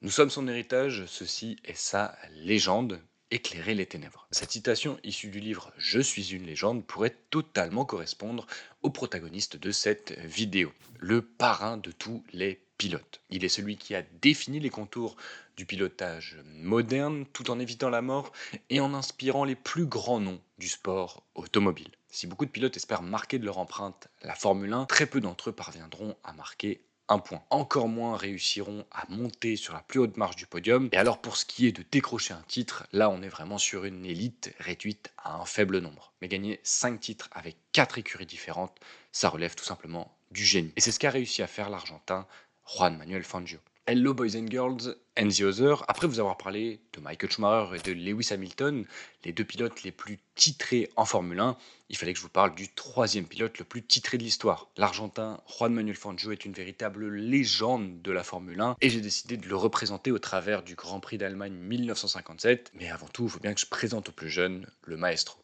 Nous sommes son héritage, ceci est sa légende. Éclairer les ténèbres. Cette citation issue du livre Je suis une légende pourrait totalement correspondre au protagoniste de cette vidéo, le parrain de tous les pilotes. Il est celui qui a défini les contours du pilotage moderne tout en évitant la mort et en inspirant les plus grands noms du sport automobile. Si beaucoup de pilotes espèrent marquer de leur empreinte la Formule 1, très peu d'entre eux parviendront à marquer un point. Encore moins réussiront à monter sur la plus haute marche du podium. Et alors pour ce qui est de décrocher un titre, là on est vraiment sur une élite réduite à un faible nombre. Mais gagner 5 titres avec 4 écuries différentes, ça relève tout simplement du génie. Et c'est ce qu'a réussi à faire l'Argentin Juan Manuel Fangio. Hello boys and girls and the other. Après vous avoir parlé de Michael Schumacher et de Lewis Hamilton, les deux pilotes les plus titrés en Formule 1, il fallait que je vous parle du troisième pilote le plus titré de l'histoire. L'Argentin Juan Manuel Fangio est une véritable légende de la Formule 1 et j'ai décidé de le représenter au travers du Grand Prix d'Allemagne 1957. Mais avant tout, il faut bien que je présente aux plus jeunes le maestro.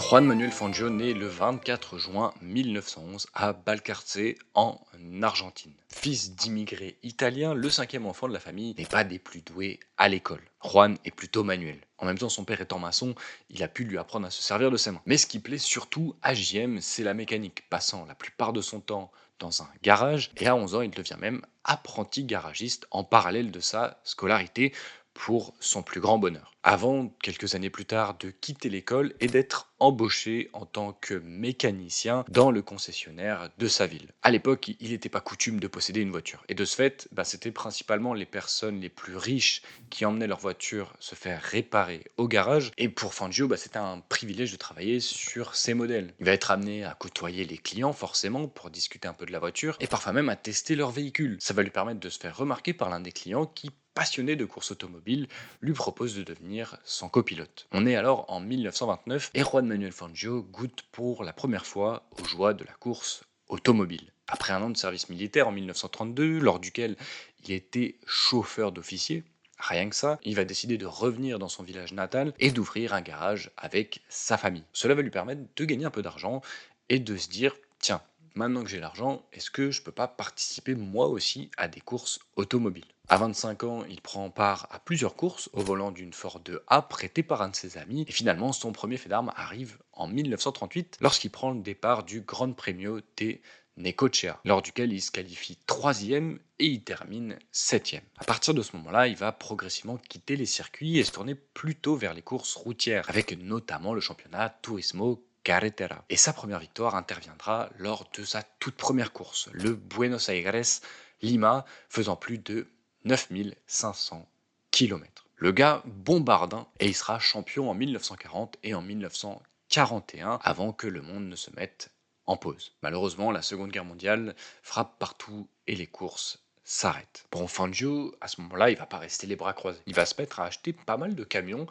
Juan Manuel Fangio naît le 24 juin 1911 à Balcarce en Argentine. Fils d'immigrés italiens, le cinquième enfant de la famille n'est pas des plus doués à l'école. Juan est plutôt manuel. En même temps, son père étant maçon, il a pu lui apprendre à se servir de ses mains. Mais ce qui plaît surtout à JM, c'est la mécanique, passant la plupart de son temps dans un garage, et à 11 ans, il devient même apprenti garagiste en parallèle de sa scolarité pour son plus grand bonheur. Avant, quelques années plus tard, de quitter l'école et d'être embauché en tant que mécanicien dans le concessionnaire de sa ville. À l'époque, il n'était pas coutume de posséder une voiture. Et de ce fait, c'était principalement les personnes les plus riches qui emmenaient leur voiture se faire réparer au garage. Et pour Fangio, c'était un privilège de travailler sur ces modèles. Il va être amené à côtoyer les clients, forcément, pour discuter un peu de la voiture, et parfois même à tester leur véhicule. Ça va lui permettre de se faire remarquer par l'un des clients qui, passionné de course automobile, lui propose de devenir son copilote. On est alors en 1929 et Juan Manuel Fangio goûte pour la première fois aux joies de la course automobile. Après un an de service militaire en 1932, lors duquel il était chauffeur d'officier, rien que ça, il va décider de revenir dans son village natal et d'ouvrir un garage avec sa famille. Cela va lui permettre de gagner un peu d'argent et de se dire, tiens, maintenant que j'ai l'argent, est-ce que je peux pas participer moi aussi à des courses automobiles? À 25 ans, il prend part à plusieurs courses au volant d'une Ford A prêtée par un de ses amis, et finalement son premier fait d'armes arrive en 1938 lorsqu'il prend le départ du Grand Premio de Necochea, lors duquel il se qualifie troisième et il termine septième. À partir de ce moment-là, il va progressivement quitter les circuits et se tourner plutôt vers les courses routières, avec notamment le championnat Turismo Carretera. Et sa première victoire interviendra lors de sa toute première course, le Buenos Aires-Lima, faisant plus de 9500 km. Le gars bombarde et il sera champion en 1940 et en 1941 avant que le monde ne se mette en pause. Malheureusement, la Seconde Guerre mondiale frappe partout et les courses s'arrêtent. Bon, Fangio, à ce moment-là, il va pas rester les bras croisés. Il va se mettre à acheter pas mal de camions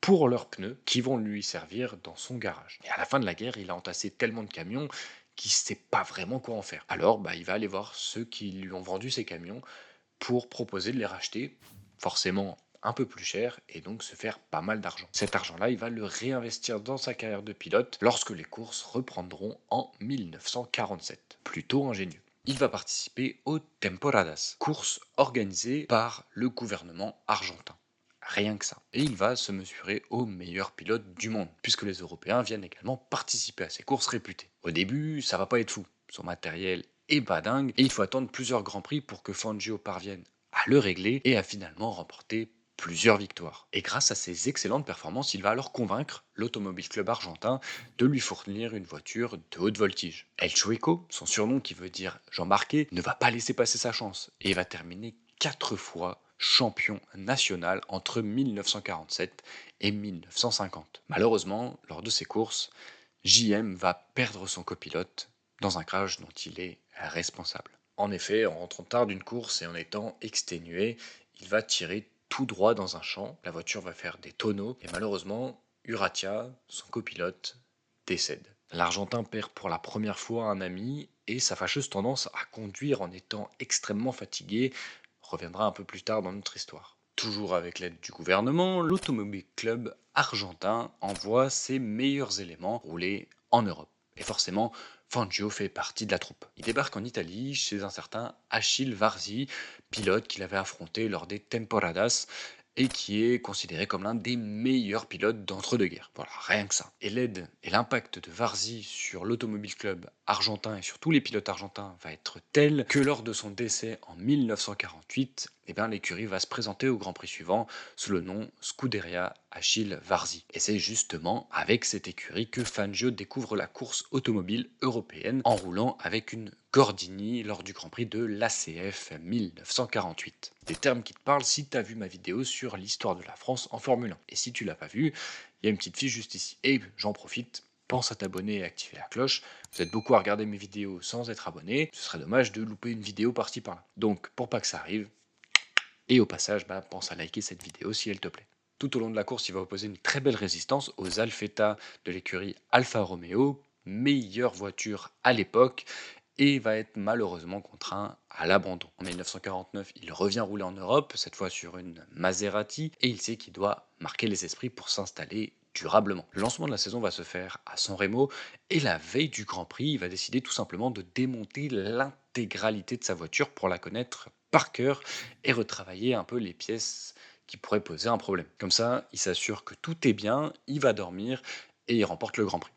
pour leurs pneus qui vont lui servir dans son garage. Et à la fin de la guerre, il a entassé tellement de camions qu'il ne sait pas vraiment quoi en faire. Alors, il va aller voir ceux qui lui ont vendu ces camions pour proposer de les racheter, forcément un peu plus cher, et donc se faire pas mal d'argent. Cet argent-là, il va le réinvestir dans sa carrière de pilote lorsque les courses reprendront en 1947. Plutôt ingénieux. Il va participer aux Temporadas, courses organisées par le gouvernement argentin. Rien que ça. Et il va se mesurer aux meilleurs pilotes du monde, puisque les Européens viennent également participer à ces courses réputées. Au début, ça va pas être fou. Son matériel est pas dingue, et il faut attendre plusieurs grands prix pour que Fangio parvienne à le régler et à finalement remporter plusieurs victoires. Et grâce à ses excellentes performances, il va alors convaincre l'Automobile Club argentin de lui fournir une voiture de haute voltige. El Chueco, son surnom qui veut dire Jean Marquet, ne va pas laisser passer sa chance et va terminer 4 fois champion national entre 1947 et 1950. Malheureusement, lors de ces courses, JM va perdre son copilote dans un crash dont il est responsable. En effet, en rentrant tard d'une course et en étant exténué, il va tirer tout droit dans un champ, la voiture va faire des tonneaux et malheureusement, Uratia, son copilote, décède. L'Argentin perd pour la première fois un ami et sa fâcheuse tendance à conduire en étant extrêmement fatigué reviendra un peu plus tard dans notre histoire. Toujours avec l'aide du gouvernement, l'Automobile Club argentin envoie ses meilleurs éléments rouler en Europe. Et forcément, Fangio fait partie de la troupe. Il débarque en Italie chez un certain Achille Varzi, pilote qu'il avait affronté lors des Temporadas et qui est considéré comme l'un des meilleurs pilotes d'entre-deux-guerres. Voilà, rien que ça. Et l'aide et l'impact de Varzi sur l'Automobile Club argentin et sur tous les pilotes argentins va être tel que lors de son décès en 1948, l'écurie va se présenter au Grand Prix suivant sous le nom Scuderia Achille Varzi. Et c'est justement avec cette écurie que Fangio découvre la course automobile européenne en roulant avec une Gordini lors du Grand Prix de l'ACF 1948. Des termes qui te parlent si tu as vu ma vidéo sur l'histoire de la France en Formule 1. Et si tu l'as pas vu, il y a une petite fiche juste ici. Et j'en profite, pense à t'abonner et activer la cloche. Vous êtes beaucoup à regarder mes vidéos sans être abonné. Ce serait dommage de louper une vidéo par-ci par-là. Donc, pour pas que ça arrive, et au passage, pense à liker cette vidéo si elle te plaît. Tout au long de la course, il va opposer une très belle résistance aux Alfetta de l'écurie Alfa Romeo, meilleure voiture à l'époque, et va être malheureusement contraint à l'abandon. En 1949, il revient rouler en Europe, cette fois sur une Maserati, et il sait qu'il doit marquer les esprits pour s'installer durablement. Le lancement de la saison va se faire à San Remo, et la veille du Grand Prix, il va décider tout simplement de démonter l'intégralité de sa voiture pour la connaître par cœur et retravailler un peu les pièces qui pourraient poser un problème. Comme ça, il s'assure que tout est bien, il va dormir, et il remporte le Grand Prix.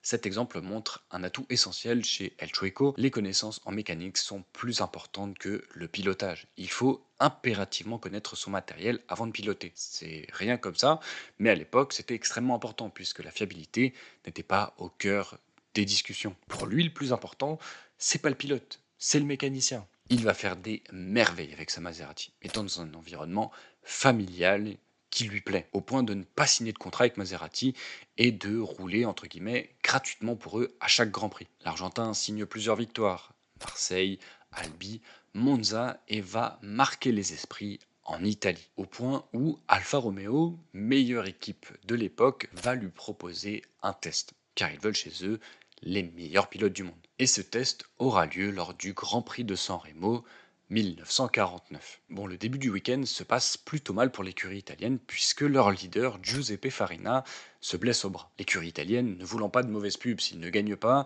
Cet exemple montre un atout essentiel chez El Chueco, les connaissances en mécanique sont plus importantes que le pilotage. Il faut impérativement connaître son matériel avant de piloter. C'est rien comme ça, mais à l'époque c'était extrêmement important puisque la fiabilité n'était pas au cœur des discussions. Pour lui, le plus important, c'est pas le pilote, c'est le mécanicien. Il va faire des merveilles avec sa Maserati, étant dans un environnement familial qui lui plaît, au point de ne pas signer de contrat avec Maserati et de rouler entre guillemets gratuitement pour eux à chaque Grand Prix. L'Argentin signe plusieurs victoires, Marseille, Albi, Monza et va marquer les esprits en Italie, au point où Alfa Romeo, meilleure équipe de l'époque, va lui proposer un test, car ils veulent chez eux les meilleurs pilotes du monde. Et ce test aura lieu lors du Grand Prix de San Remo 1949. Bon, le début du week-end se passe plutôt mal pour l'écurie italienne puisque leur leader Giuseppe Farina se blesse au bras. L'écurie italienne, ne voulant pas de mauvaise pub s'il ne gagne pas,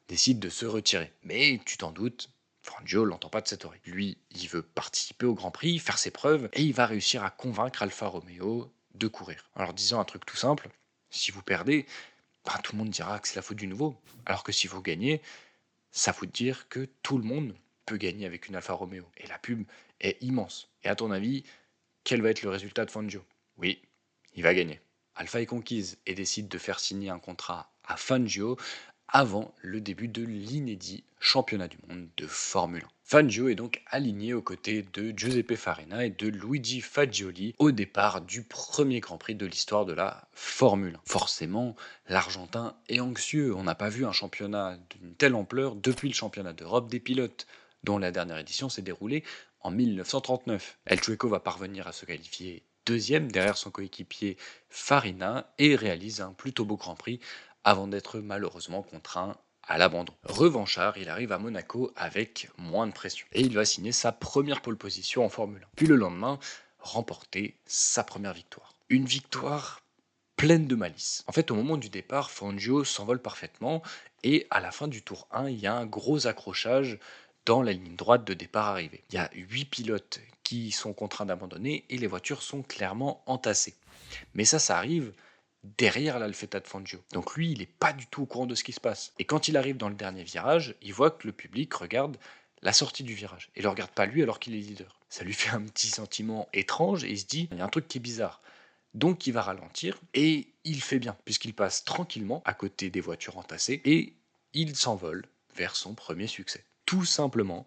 décide de se retirer. Mais tu t'en doutes, Fangio l'entend pas de cette oreille. Lui, il veut participer au Grand Prix, faire ses preuves, et il va réussir à convaincre Alfa Romeo de courir. En leur disant un truc tout simple, si vous perdez, tout le monde dira que c'est la faute du nouveau. Alors que si vous gagnez, ça veut dire que tout le monde peut gagner avec une Alfa Romeo. Et la pub est immense. Et à ton avis, quel va être le résultat de Fangio? Oui, il va gagner. Alfa est conquise et décide de faire signer un contrat à Fangio avant le début de l'inédit championnat du monde de Formule 1. Fangio est donc aligné aux côtés de Giuseppe Farina et de Luigi Fagioli au départ du premier Grand Prix de l'histoire de la Formule 1. Forcément, l'Argentin est anxieux, on n'a pas vu un championnat d'une telle ampleur depuis le championnat d'Europe des pilotes, dont la dernière édition s'est déroulée en 1939. El Chueco va parvenir à se qualifier deuxième derrière son coéquipier Farina et réalise un plutôt beau Grand Prix avant d'être malheureusement contraint à l'abandon. Revanchard, il arrive à Monaco avec moins de pression et il va signer sa première pole position en Formule 1. Puis le lendemain, remporter sa première victoire. Une victoire pleine de malice. En fait, au moment du départ, Fangio s'envole parfaitement et à la fin du tour 1, il y a un gros accrochage dans la ligne droite de départ-arrivée. Il y a 8 pilotes qui sont contraints d'abandonner et les voitures sont clairement entassées. Mais ça arrive derrière l'Alfetta de Fangio. Donc lui, il n'est pas du tout au courant de ce qui se passe. Et quand il arrive dans le dernier virage, il voit que le public regarde la sortie du virage et ne le regarde pas lui alors qu'il est leader. Ça lui fait un petit sentiment étrange et il se dit, il y a un truc qui est bizarre. Donc il va ralentir et il fait bien puisqu'il passe tranquillement à côté des voitures entassées et il s'envole vers son premier succès. Tout simplement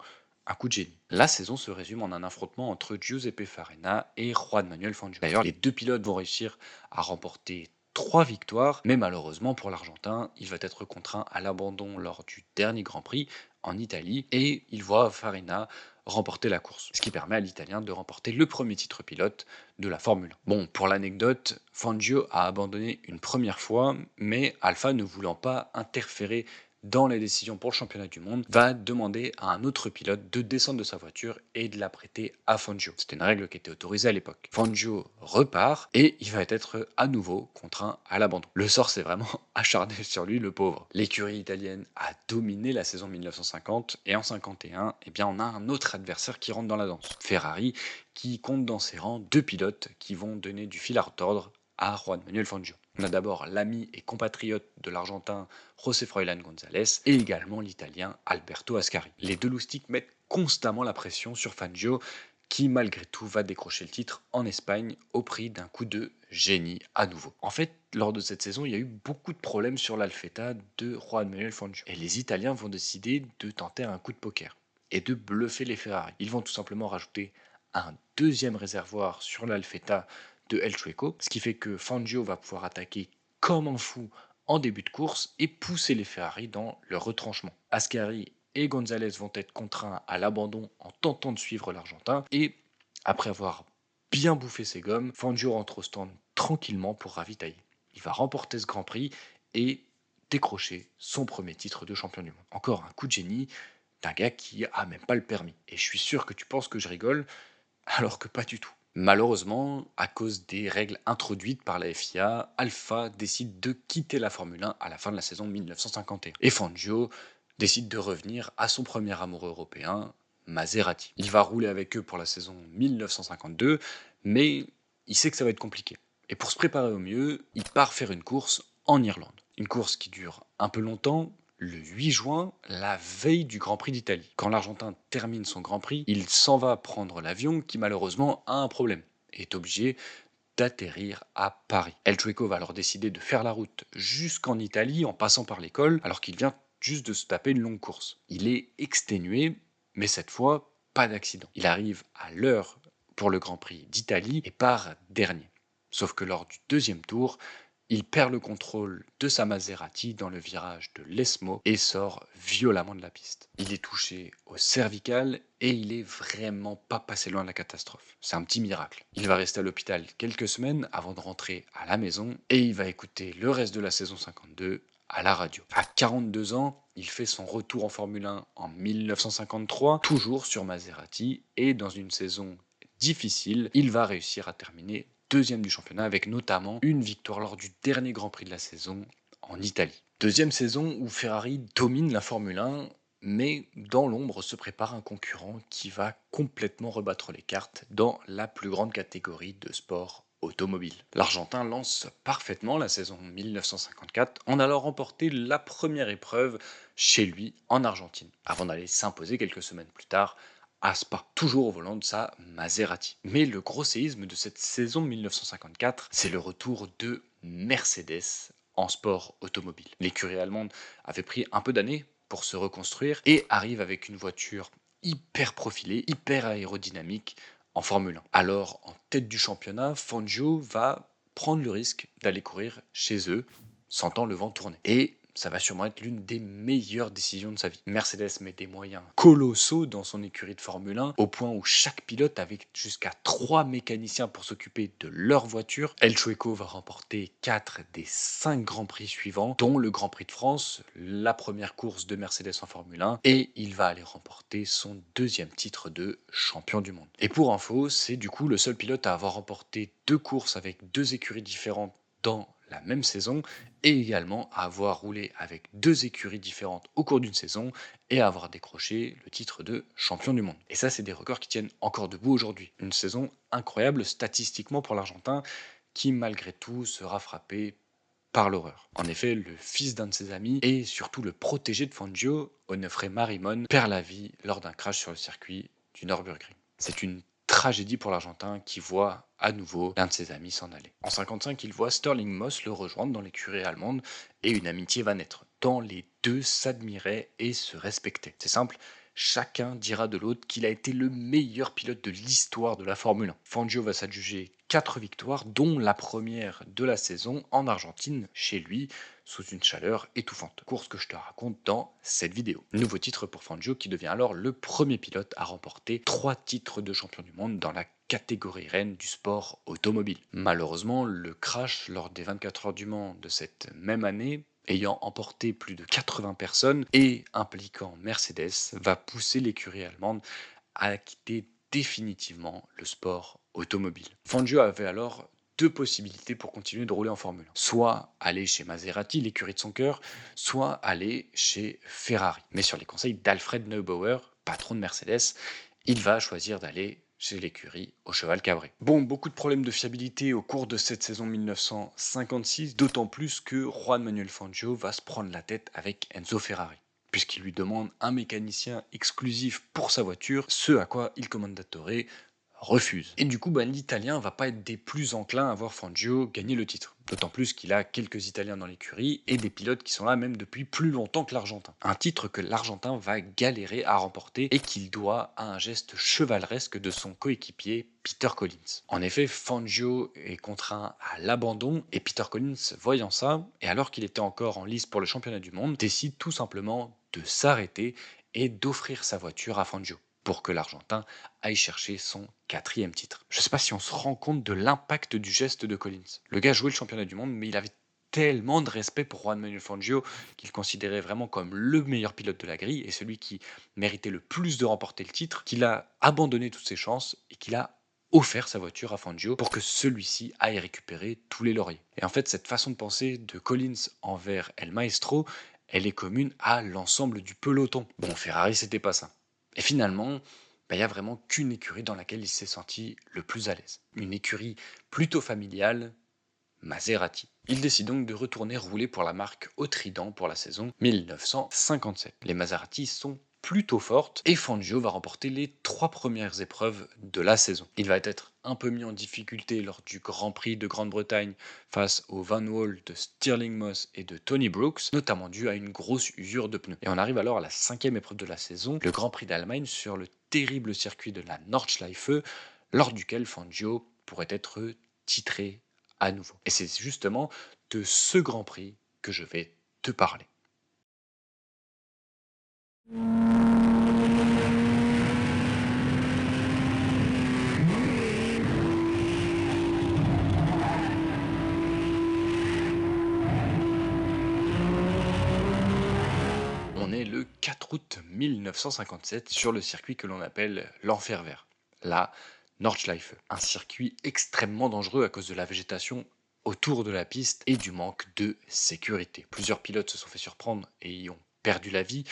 un coup de génie. La saison se résume en un affrontement entre Giuseppe Farina et Juan Manuel Fangio. D'ailleurs, les deux pilotes vont réussir à remporter 3 victoires, mais malheureusement pour l'Argentin, il va être contraint à l'abandon lors du dernier Grand Prix en Italie et il voit Farina remporter la course, ce qui permet à l'Italien de remporter le premier titre pilote de la Formule 1. Bon, pour l'anecdote, Fangio a abandonné une première fois, mais Alpha, ne voulant pas interférer dans les décisions pour le championnat du monde, va demander à un autre pilote de descendre de sa voiture et de la prêter à Fangio. C'était une règle qui était autorisée à l'époque. Fangio repart et il va être à nouveau contraint à l'abandon. Le sort s'est vraiment acharné sur lui, le pauvre. L'écurie italienne a dominé la saison 1950 et en 51, eh bien, on a un autre adversaire qui rentre dans la danse. Ferrari, qui compte dans ses rangs 2 pilotes qui vont donner du fil à retordre à Juan Manuel Fangio. On a d'abord l'ami et compatriote de l'Argentin José Froilán González et également l'Italien Alberto Ascari. Les deux loustiques mettent constamment la pression sur Fangio qui malgré tout va décrocher le titre en Espagne au prix d'un coup de génie à nouveau. En fait, lors de cette saison, il y a eu beaucoup de problèmes sur l'Alfetta de Juan Manuel Fangio et les Italiens vont décider de tenter un coup de poker et de bluffer les Ferrari. Ils vont tout simplement rajouter un deuxième réservoir sur l'Alfetta de El Chueco, ce qui fait que Fangio va pouvoir attaquer comme un fou en début de course et pousser les Ferrari dans leur retranchement. Ascari et González vont être contraints à l'abandon en tentant de suivre l'Argentin et après avoir bien bouffé ses gommes, Fangio rentre au stand tranquillement pour ravitailler. Il va remporter ce Grand Prix et décrocher son premier titre de champion du monde. Encore un coup de génie d'un gars qui a même pas le permis. Et je suis sûr que tu penses que je rigole, alors que pas du tout. Malheureusement, à cause des règles introduites par la FIA, Alpha décide de quitter la Formule 1 à la fin de la saison 1951. Et Fangio décide de revenir à son premier amour européen, Maserati. Il va rouler avec eux pour la saison 1952, mais il sait que ça va être compliqué. Et pour se préparer au mieux, il part faire une course en Irlande. Une course qui dure un peu longtemps, le 8 juin, la veille du Grand Prix d'Italie. Quand l'Argentin termine son Grand Prix, il s'en va prendre l'avion qui malheureusement a un problème et est obligé d'atterrir à Paris. El Chueco va alors décider de faire la route jusqu'en Italie en passant par l'école alors qu'il vient juste de se taper une longue course. Il est exténué, mais cette fois, pas d'accident. Il arrive à l'heure pour le Grand Prix d'Italie et part dernier. Sauf que lors du deuxième tour, il perd le contrôle de sa Maserati dans le virage de l'Esmo et sort violemment de la piste. Il est touché au cervical et il est vraiment pas passé loin de la catastrophe. C'est un petit miracle. Il va rester à l'hôpital quelques semaines avant de rentrer à la maison et il va écouter le reste de la saison 52 à la radio. À 42 ans, il fait son retour en Formule 1 en 1953, toujours sur Maserati et dans une saison difficile, il va réussir à terminer deuxième du championnat avec notamment une victoire lors du dernier Grand Prix de la saison en Italie. Deuxième saison où Ferrari domine la Formule 1, mais dans l'ombre se prépare un concurrent qui va complètement rebattre les cartes dans la plus grande catégorie de sport automobile. L'Argentin lance parfaitement la saison 1954 en allant remporter la première épreuve chez lui en Argentine, avant d'aller s'imposer quelques semaines plus tard à Spa, toujours au volant de sa Maserati. Mais le gros séisme de cette saison 1954, c'est le retour de Mercedes en sport automobile. L'écurie allemande avait pris un peu d'années pour se reconstruire et arrive avec une voiture hyper profilée, hyper aérodynamique en Formule 1. Alors, en tête du championnat, Fangio va prendre le risque d'aller courir chez eux, sentant le vent tourner. Et ça va sûrement être l'une des meilleures décisions de sa vie. Mercedes met des moyens colossaux dans son écurie de Formule 1, au point où chaque pilote avait jusqu'à 3 mécaniciens pour s'occuper de leur voiture. El Chueco va remporter 4 des 5 Grands Prix suivants, dont le Grand Prix de France, la première course de Mercedes en Formule 1, et il va aller remporter son deuxième titre de champion du monde. Et pour info, c'est du coup le seul pilote à avoir remporté 2 courses avec 2 écuries différentes dans la même saison et également à avoir roulé avec 2 écuries différentes au cours d'une saison et à avoir décroché le titre de champion du monde. Et ça, c'est des records qui tiennent encore debout aujourd'hui. Une saison incroyable statistiquement pour l'Argentin qui malgré tout sera frappé par l'horreur. En effet, le fils d'un de ses amis et surtout le protégé de Fangio, Onofre Marimon, perd la vie lors d'un crash sur le circuit du Nürburgring. C'est une tragédie pour l'Argentin qui voit à nouveau l'un de ses amis s'en aller. En 55, il voit Stirling Moss le rejoindre dans l'écurie allemande et une amitié va naître, tant les deux s'admiraient et se respectaient. C'est simple, chacun dira de l'autre qu'il a été le meilleur pilote de l'histoire de la Formule 1. Fangio va s'adjuger 4 victoires, dont la première de la saison en Argentine, chez lui, sous une chaleur étouffante. Course que je te raconte dans cette vidéo. Nouveau titre pour Fangio qui devient alors le premier pilote à remporter 3 titres de champion du monde dans la catégorie reine du sport automobile. Malheureusement, le crash lors des 24 heures du Mans de cette même année, ayant emporté plus de 80 personnes et impliquant Mercedes, va pousser l'écurie allemande à quitter définitivement le sport automobile. Fangio avait alors deux possibilités pour continuer de rouler en Formule 1. Soit aller chez Maserati, l'écurie de son cœur, soit aller chez Ferrari. Mais sur les conseils d'Alfred Neubauer, patron de Mercedes, il va choisir d'aller chez l'écurie au cheval cabré. Bon, beaucoup de problèmes de fiabilité au cours de cette saison 1956, d'autant plus que Juan Manuel Fangio va se prendre la tête avec Enzo Ferrari, puisqu'il lui demande un mécanicien exclusif pour sa voiture, ce à quoi il Commendatore refuse. Et du coup, l'Italien va pas être des plus enclins à voir Fangio gagner le titre. D'autant plus qu'il a quelques Italiens dans l'écurie et des pilotes qui sont là même depuis plus longtemps que l'Argentin. Un titre que l'Argentin va galérer à remporter et qu'il doit à un geste chevaleresque de son coéquipier Peter Collins. En effet, Fangio est contraint à l'abandon et Peter Collins, voyant ça, et alors qu'il était encore en lice pour le championnat du monde, décide tout simplement de s'arrêter et d'offrir sa voiture à Fangio, pour que l'Argentin aille chercher son 4e titre. Je ne sais pas si on se rend compte de l'impact du geste de Collins. Le gars jouait le championnat du monde, mais il avait tellement de respect pour Juan Manuel Fangio qu'il considérait vraiment comme le meilleur pilote de la grille et celui qui méritait le plus de remporter le titre, qu'il a abandonné toutes ses chances et qu'il a offert sa voiture à Fangio pour que celui-ci aille récupérer tous les lauriers. Et en fait, cette façon de penser de Collins envers El Maestro, elle est commune à l'ensemble du peloton. Bon, Ferrari, c'était pas ça. Et finalement, il n'y a vraiment qu'une écurie dans laquelle il s'est senti le plus à l'aise. Une écurie plutôt familiale, Maserati. Il décide donc de retourner rouler pour la marque au Trident pour la saison 1957. Les Maserati sont plutôt fortes et Fangio va remporter les 3 premières épreuves de la saison. Il va être un peu mis en difficulté lors du Grand Prix de Grande-Bretagne face aux Van Wall de Stirling Moss et de Tony Brooks, notamment dû à une grosse usure de pneus. Et on arrive alors à la 5e épreuve de la saison, le Grand Prix d'Allemagne sur le terrible circuit de la Nordschleife, lors duquel Fangio pourrait être titré à nouveau. Et c'est justement de ce Grand Prix que je vais te parler. On est le 4 août 1957 sur le circuit que l'on appelle l'Enfer Vert, la Nordschleife, un circuit extrêmement dangereux à cause de la végétation autour de la piste et du manque de sécurité. Plusieurs pilotes se sont fait surprendre et y ont perdu la vie,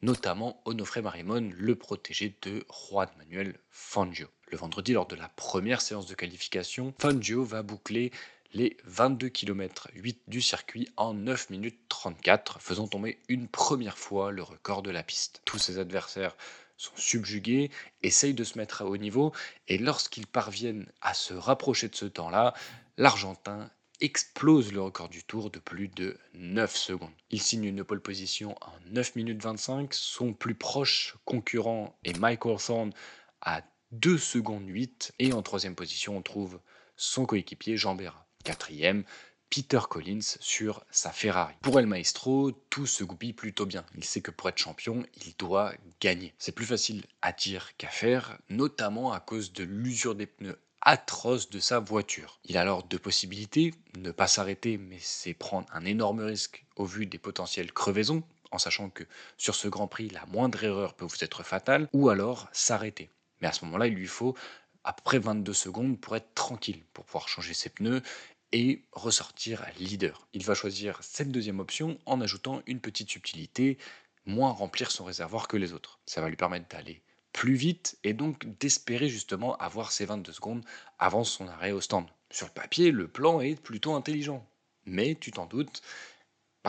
notamment Onofre Marimon, le protégé de Juan Manuel Fangio. Le vendredi, lors de la première séance de qualification, Fangio va boucler les 22 km 8 du circuit en 9 minutes 34, faisant tomber une première fois le record de la piste. Tous ses adversaires sont subjugués, essayent de se mettre à haut niveau, et lorsqu'ils parviennent à se rapprocher de ce temps-là, l'Argentin explose le record du tour de plus de 9 secondes. Il signe une pole position en 9 minutes 25, son plus proche concurrent est Mike Hawthorne à 2 secondes 8, et en 3e position on trouve son coéquipier Jean Béra. 4e, Peter Collins sur sa Ferrari. Pour El Maestro, tout se goupille plutôt bien. Il sait que pour être champion, il doit gagner. C'est plus facile à dire qu'à faire, notamment à cause de l'usure des pneus atroce de sa voiture. Il a alors deux possibilités, ne pas s'arrêter, mais c'est prendre un énorme risque au vu des potentielles crevaisons, en sachant que sur ce Grand Prix, la moindre erreur peut vous être fatale, ou alors s'arrêter. Mais à ce moment-là, il lui faut à peu près 22 secondes pour être tranquille, pour pouvoir changer ses pneus et ressortir leader. Il va choisir cette deuxième option en ajoutant une petite subtilité, moins remplir son réservoir que les autres. Ça va lui permettre d'aller plus vite et donc d'espérer justement avoir ces 22 secondes avant son arrêt au stand. Sur le papier, le plan est plutôt intelligent. Mais tu t'en doutes,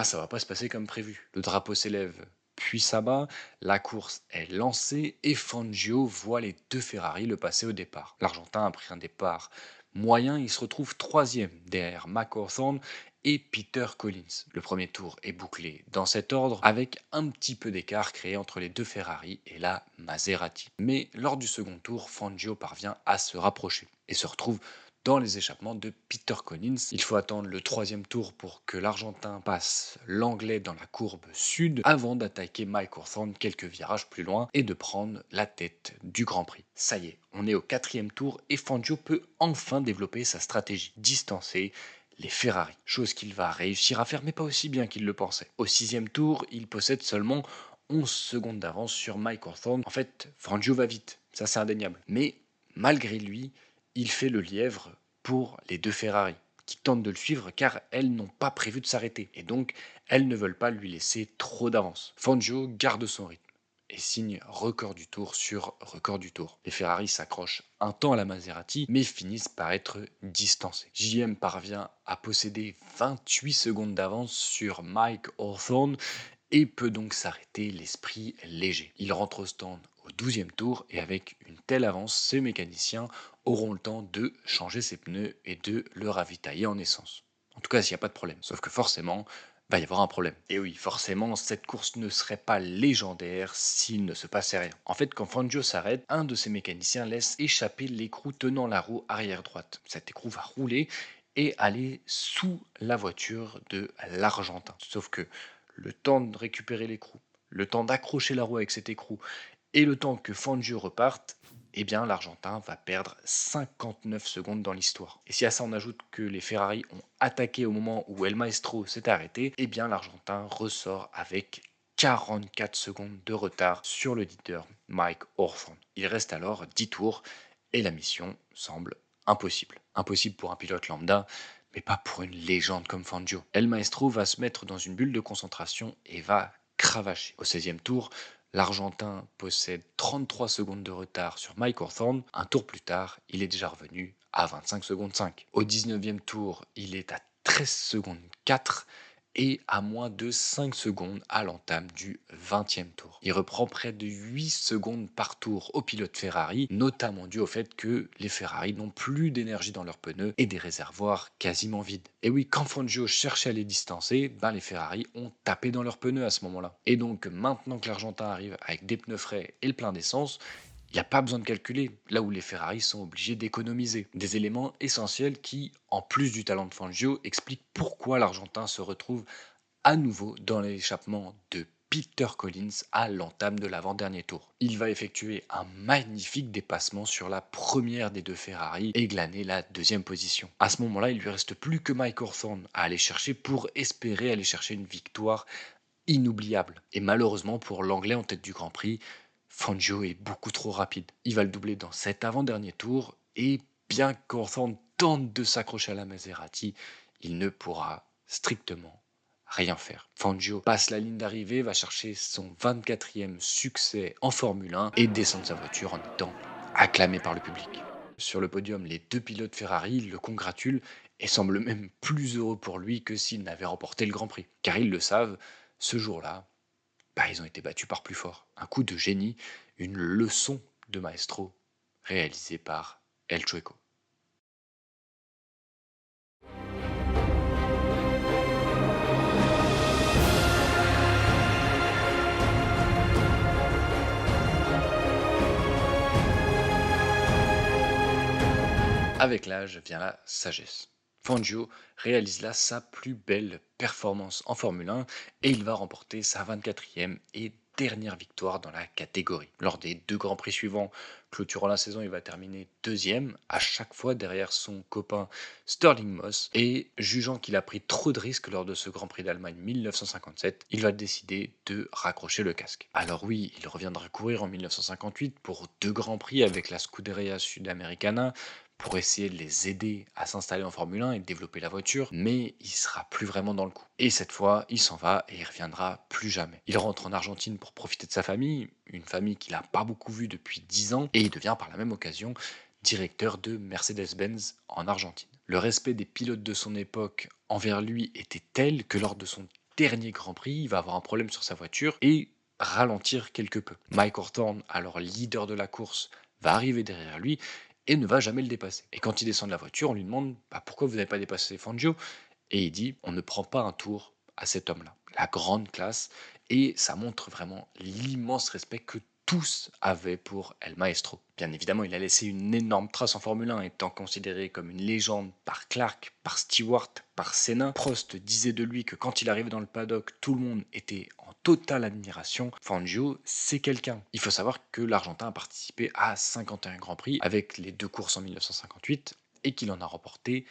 ça va pas se passer comme prévu. Le drapeau s'élève puis s'abat, la course est lancée et Fangio voit les deux Ferrari le passer au départ. L'Argentin a pris un départ moyen, il se retrouve 3e derrière Mac Hawthorne et Peter Collins. Le premier tour est bouclé dans cet ordre, avec un petit peu d'écart créé entre les deux Ferrari et la Maserati. Mais lors du second tour, Fangio parvient à se rapprocher et se retrouve dans les échappements de Peter Collins. Il faut attendre le troisième tour pour que l'Argentin passe l'Anglais dans la courbe sud avant d'attaquer Mike Hawthorn quelques virages plus loin et de prendre la tête du Grand Prix. Ça y est, on est au quatrième tour et Fangio peut enfin développer sa stratégie, distancer les Ferrari, chose qu'il va réussir à faire mais pas aussi bien qu'il le pensait. Au sixième tour, il possède seulement 11 secondes d'avance sur Mike Hawthorn. En fait, Fangio va vite, ça c'est indéniable. Mais malgré lui, il fait le lièvre pour les deux Ferrari, qui tentent de le suivre car elles n'ont pas prévu de s'arrêter, et donc elles ne veulent pas lui laisser trop d'avance. Fangio garde son rythme et signe record du tour sur record du tour. Les Ferrari s'accrochent un temps à la Maserati, mais finissent par être distancés. JM parvient à posséder 28 secondes d'avance sur Mike Hawthorn et peut donc s'arrêter l'esprit léger. Il rentre au stand au 12e tour et avec une telle avance, ses mécaniciens auront le temps de changer ses pneus et de le ravitailler en essence. En tout cas, s'il n'y a pas de problème. Sauf que forcément, va y avoir un problème. Et oui, forcément, cette course ne serait pas légendaire s'il ne se passait rien. En fait, quand Fangio s'arrête, un de ses mécaniciens laisse échapper l'écrou tenant la roue arrière droite. Cet écrou va rouler et aller sous la voiture de l'Argentin. Sauf que le temps de récupérer l'écrou, le temps d'accrocher la roue avec cet écrou et le temps que Fangio reparte, eh bien l'Argentin va perdre 59 secondes dans l'histoire. Et si à ça on ajoute que les Ferrari ont attaqué au moment où El Maestro s'est arrêté, eh bien l'Argentin ressort avec 44 secondes de retard sur le leader Mike Hawthorn. Il reste alors 10 tours et la mission semble impossible. Impossible pour un pilote lambda, mais pas pour une légende comme Fangio. El Maestro va se mettre dans une bulle de concentration et va cravacher. Au 16e tour, l'Argentin possède 33 secondes de retard sur Mike Hawthorn. Un tour plus tard, il est déjà revenu à 25 secondes 5. Au 19e tour, il est à 13 secondes 4 et à moins de 5 secondes à l'entame du 20e tour. Il reprend près de 8 secondes par tour au pilote Ferrari, notamment dû au fait que les Ferrari n'ont plus d'énergie dans leurs pneus et des réservoirs quasiment vides. Et oui, quand Fangio cherchait à les distancer, les Ferrari ont tapé dans leurs pneus à ce moment-là. Et donc maintenant que l'Argentin arrive avec des pneus frais et le plein d'essence, il n'y a pas besoin de calculer, là où les Ferrari sont obligés d'économiser. Des éléments essentiels qui, en plus du talent de Fangio, expliquent pourquoi l'Argentin se retrouve à nouveau dans l'échappement de Peter Collins à l'entame de l'avant-dernier tour. Il va effectuer un magnifique dépassement sur la première des deux Ferrari et glaner la deuxième position. À ce moment-là, il lui reste plus que Mike Hawthorn à aller chercher pour espérer aller chercher une victoire inoubliable. Et malheureusement pour l'Anglais en tête du Grand Prix, Fangio est beaucoup trop rapide. Il va le doubler dans cet avant-dernier tour et bien qu'Hawthorn tente de s'accrocher à la Maserati, il ne pourra strictement rien faire. Fangio passe la ligne d'arrivée, va chercher son 24e succès en Formule 1 et descend de sa voiture en étant acclamé par le public. Sur le podium, les deux pilotes Ferrari le congratulent et semblent même plus heureux pour lui que s'il n'avait remporté le Grand Prix. Car ils le savent, ce jour-là, ils ont été battus par plus fort. Un coup de génie, une leçon de maestro réalisée par El Chueco. Avec l'âge vient la sagesse. Fangio réalise là sa plus belle performance en Formule 1 et il va remporter sa 24e et dernière victoire dans la catégorie. Lors des deux Grands Prix suivants, clôturant la saison, il va terminer deuxième, à chaque fois derrière son copain Stirling Moss, et jugeant qu'il a pris trop de risques lors de ce Grand Prix d'Allemagne 1957, il va décider de raccrocher le casque. Alors oui, il reviendra courir en 1958 pour deux Grands Prix avec la Scuderia Sudamericana, pour essayer de les aider à s'installer en Formule 1 et de développer la voiture, mais il sera plus vraiment dans le coup. Et cette fois, il s'en va et il reviendra plus jamais. Il rentre en Argentine pour profiter de sa famille, une famille qu'il n'a pas beaucoup vue depuis 10 ans, et il devient par la même occasion directeur de Mercedes-Benz en Argentine. Le respect des pilotes de son époque envers lui était tel que lors de son dernier Grand Prix, il va avoir un problème sur sa voiture et ralentir quelque peu. Mike Hawthorn, alors leader de la course, va arriver derrière lui et ne va jamais le dépasser. Et quand il descend de la voiture, on lui demande pourquoi vous n'avez pas dépassé Fangio, Et il dit, on ne prend pas un tour à cet homme-là. La grande classe, et ça montre vraiment l'immense respect que tous avaient pour El Maestro. Bien évidemment, il a laissé une énorme trace en Formule 1, étant considéré comme une légende par Clark, par Stewart, par Senna. Prost disait de lui que quand il arrivait dans le paddock, tout le monde était en totale admiration. Fangio, c'est quelqu'un. Il faut savoir que l'Argentin a participé à 51 Grands Prix, avec les 2 courses en 1958, et qu'il en a remporté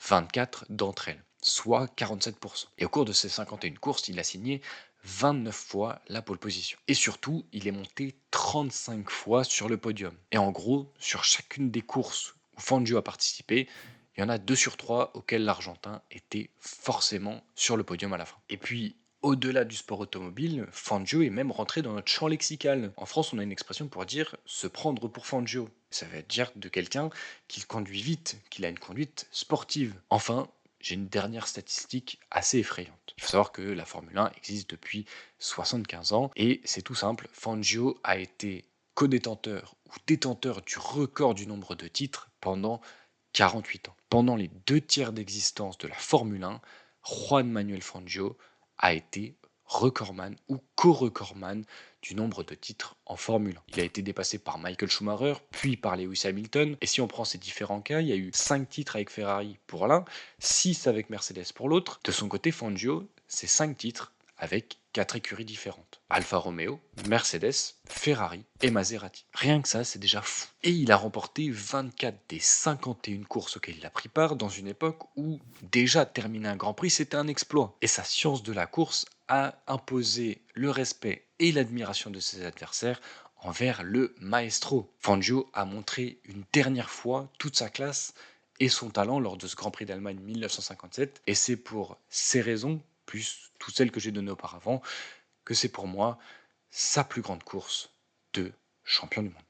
24 d'entre elles, soit 47%. Et au cours de ces 51 courses, il a signé 29 fois la pole position. Et surtout, il est monté 35 fois sur le podium. Et en gros, sur chacune des courses où Fangio a participé, il y en a 2 sur 3 auxquelles l'Argentin était forcément sur le podium à la fin. Et puis, au-delà du sport automobile, Fangio est même rentré dans notre champ lexical. En France, on a une expression pour dire se prendre pour Fangio. Ça veut dire de quelqu'un qui conduit vite, qu'il a une conduite sportive. Enfin, j'ai une dernière statistique assez effrayante. Il faut savoir que la Formule 1 existe depuis 75 ans et c'est tout simple, Fangio a été co-détenteur ou détenteur du record du nombre de titres pendant 48 ans. Pendant les 2 tiers d'existence de la Formule 1, Juan Manuel Fangio a été recordman ou co-recordman du nombre de titres en Formule 1. Il a été dépassé par Michael Schumacher, puis par Lewis Hamilton. Et si on prend ces différents cas, il y a eu 5 titres avec Ferrari pour l'un, 6 avec Mercedes pour l'autre. De son côté, Fangio, c'est 5 titres avec 4 écuries différentes. Alfa Romeo, Mercedes, Ferrari et Maserati. Rien que ça, c'est déjà fou. Et il a remporté 24 des 51 courses auxquelles il a pris part dans une époque où déjà terminer un Grand Prix, c'était un exploit. Et sa science de la course a imposé le respect et l'admiration de ses adversaires envers le maestro. Fangio a montré une dernière fois toute sa classe et son talent lors de ce Grand Prix d'Allemagne 1957. Et c'est pour ces raisons, plus toutes celles que j'ai données auparavant, que c'est pour moi sa plus grande course de champion du monde.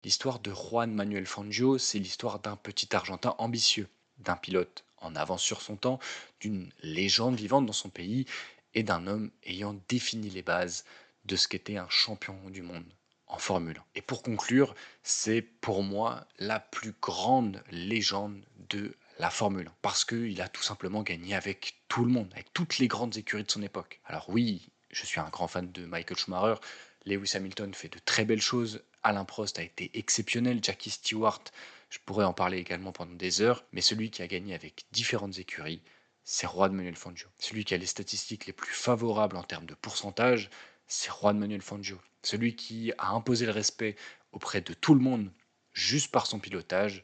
L'histoire de Juan Manuel Fangio, c'est l'histoire d'un petit Argentin ambitieux, d'un pilote en avance sur son temps, d'une légende vivante dans son pays et d'un homme ayant défini les bases de ce qu'était un champion du monde en Formule 1. Et pour conclure, c'est pour moi la plus grande légende de la Formule 1, parce qu'il a tout simplement gagné avec tout le monde, avec toutes les grandes écuries de son époque. Alors oui, je suis un grand fan de Michael Schumacher, Lewis Hamilton fait de très belles choses, Alain Prost a été exceptionnel, Jackie Stewart, je pourrais en parler également pendant des heures, mais celui qui a gagné avec différentes écuries, c'est Juan Manuel Fangio. Celui qui a les statistiques les plus favorables en termes de pourcentage, c'est Juan Manuel Fangio. Celui qui a imposé le respect auprès de tout le monde juste par son pilotage,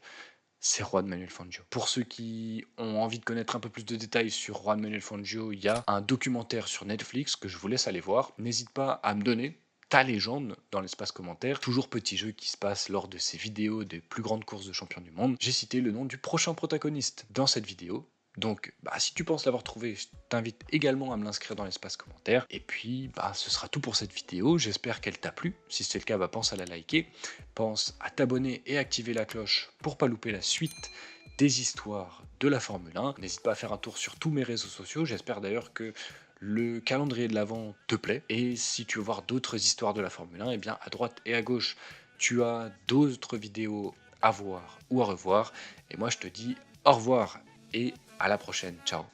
c'est Juan Manuel Fangio. Pour ceux qui ont envie de connaître un peu plus de détails sur Juan Manuel Fangio, il y a un documentaire sur Netflix que je vous laisse aller voir. N'hésite pas à me donner ta légende dans l'espace commentaire. Toujours petit jeu qui se passe lors de ces vidéos des plus grandes courses de champions du monde. J'ai cité le nom du prochain protagoniste dans cette vidéo. Donc, si tu penses l'avoir trouvé, je t'invite également à me l'inscrire dans l'espace commentaire. Et puis, ce sera tout pour cette vidéo. J'espère qu'elle t'a plu. Si c'est le cas, pense à la liker. Pense à t'abonner et activer la cloche pour pas louper la suite des histoires de la Formule 1. N'hésite pas à faire un tour sur tous mes réseaux sociaux. J'espère d'ailleurs que le calendrier de l'Avent te plaît. Et si tu veux voir d'autres histoires de la Formule 1, à droite et à gauche, tu as d'autres vidéos à voir ou à revoir. Et moi, je te dis au revoir et à la prochaine. Ciao.